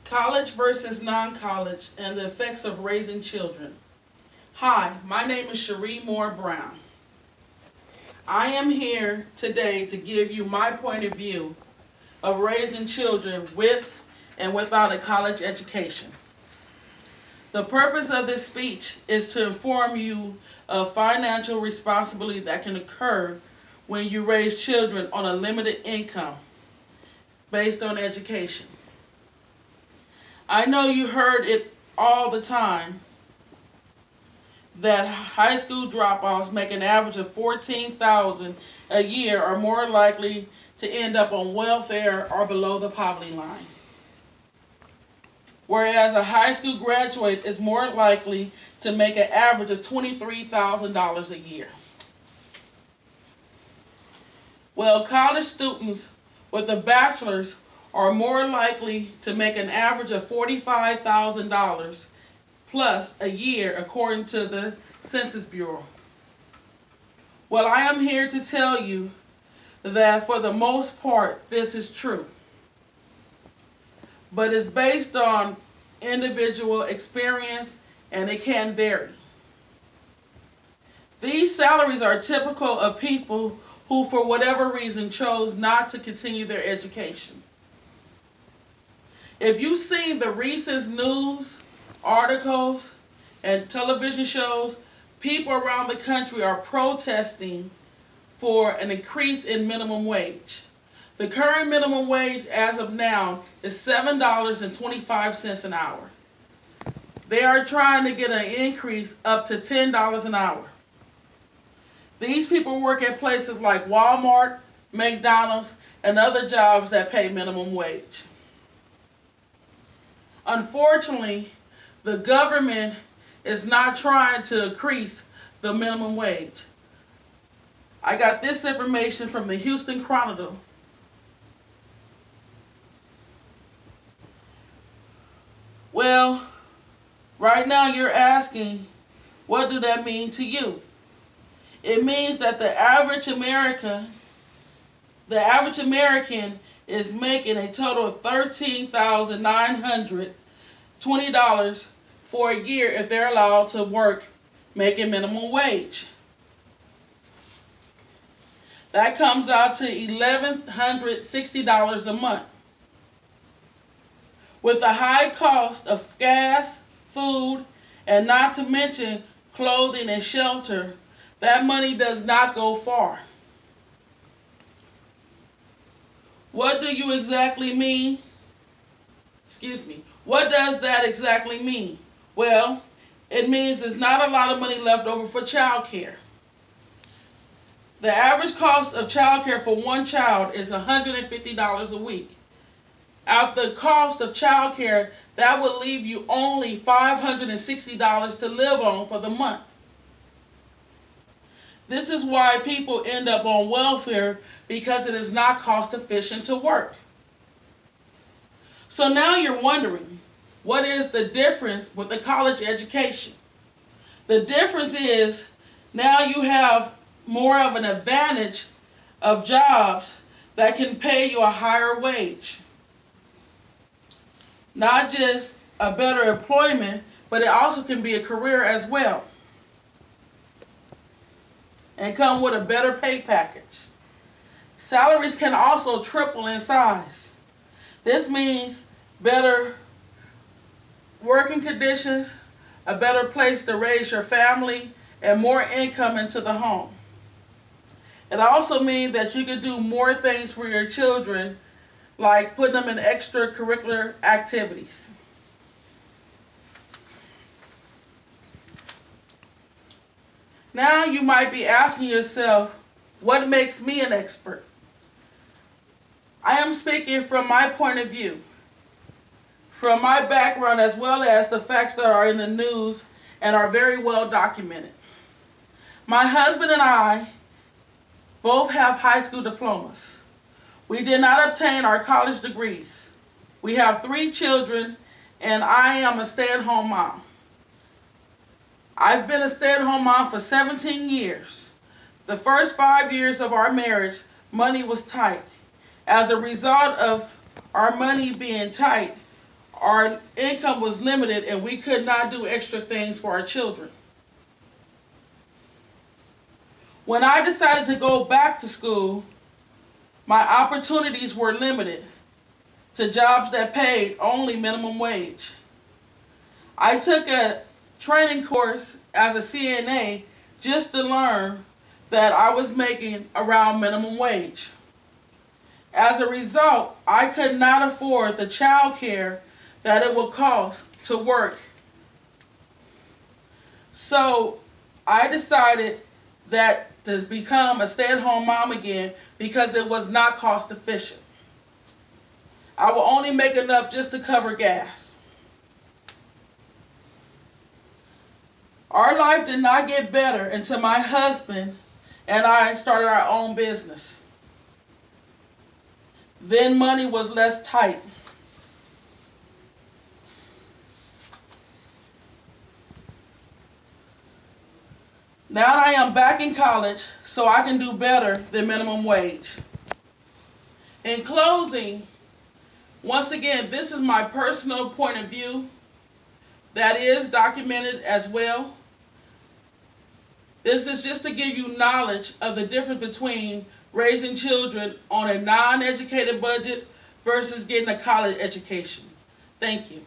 College versus non-college and the effects of raising children. Hi, my name is Shiree Moore Brown. I am here today to give you my point of view of raising children with and without a college education. The purpose of this speech is to inform you of financial responsibility that can occur when you raise children on a limited income based on education. I know you heard it all the time that high school dropouts make an average of $14,000 a year are more likely to end up on welfare or below the poverty line. Whereas a high school graduate is more likely to make an average of $23,000 a year. Well, college students with a bachelor's are more likely to make an average of $45,000 plus a year according to the Census Bureau. Well, I am here to tell you that for the most part this is true, but it's based on individual experience and it can vary. These salaries are typical of people who for whatever reason chose not to continue their education. If you've seen the recent news, articles, and television shows, people around the country are protesting for an increase in minimum wage. The current minimum wage as of now is $7.25 an hour. They are trying to get an increase up to $10 an hour. These people work at places like Walmart, McDonald's, and other jobs that pay minimum wage. Unfortunately, the government is not trying to increase the minimum wage. I got this information from the Houston Chronicle. Well, right now you're asking, what do that mean to you? It means that the average American is making a total of $13,920 for a year if they're allowed to work making minimum wage. That comes out to $1,160 a month. With the high cost of gas, food, and not to mention clothing and shelter, that money does not go far. What do you exactly mean? What does that exactly mean? Well, it means there's not a lot of money left over for child care. The average cost of child care for one child is $150 a week. After the cost of child care, that would leave you only $560 to live on for the month. This is why people end up on welfare, because it is not cost efficient to work. So now you're wondering, what is the difference with a college education? The difference is now you have more of an advantage of jobs that can pay you a higher wage. Not just a better employment, but it also can be a career as well, and come with a better pay package. Salaries can also triple in size. This means better working conditions, a better place to raise your family, and more income into the home. It also means that you can do more things for your children, like putting them in extracurricular activities. Now you might be asking yourself, what makes me an expert? I am speaking from my point of view, from my background, as well as the facts that are in the news and are very well documented. My husband and I both have high school diplomas. We did not obtain our college degrees. We have 3 children, and I am a stay-at-home mom. I've been a stay-at-home mom for 17 years. The first 5 years of our marriage, money was tight, As a result of our money being tight, our income was limited and we could not do extra things for our children. When I decided to go back to school, my opportunities were limited to jobs that paid only minimum wage. I took a training course as a CNA just to learn that I was making around minimum wage. As a result, I could not afford the child care that it would cost to work. So I decided that to become a stay-at-home mom again because it was not cost efficient. I will only make enough just to cover gas. Our life did not get better until my husband and I started our own business. Then money was less tight. Now I am back in college, so I can do better than minimum wage. In closing, once again, this is my personal point of view that is documented as well. This is just to give you knowledge of the difference between raising children on a non-educated budget versus getting a college education. Thank you.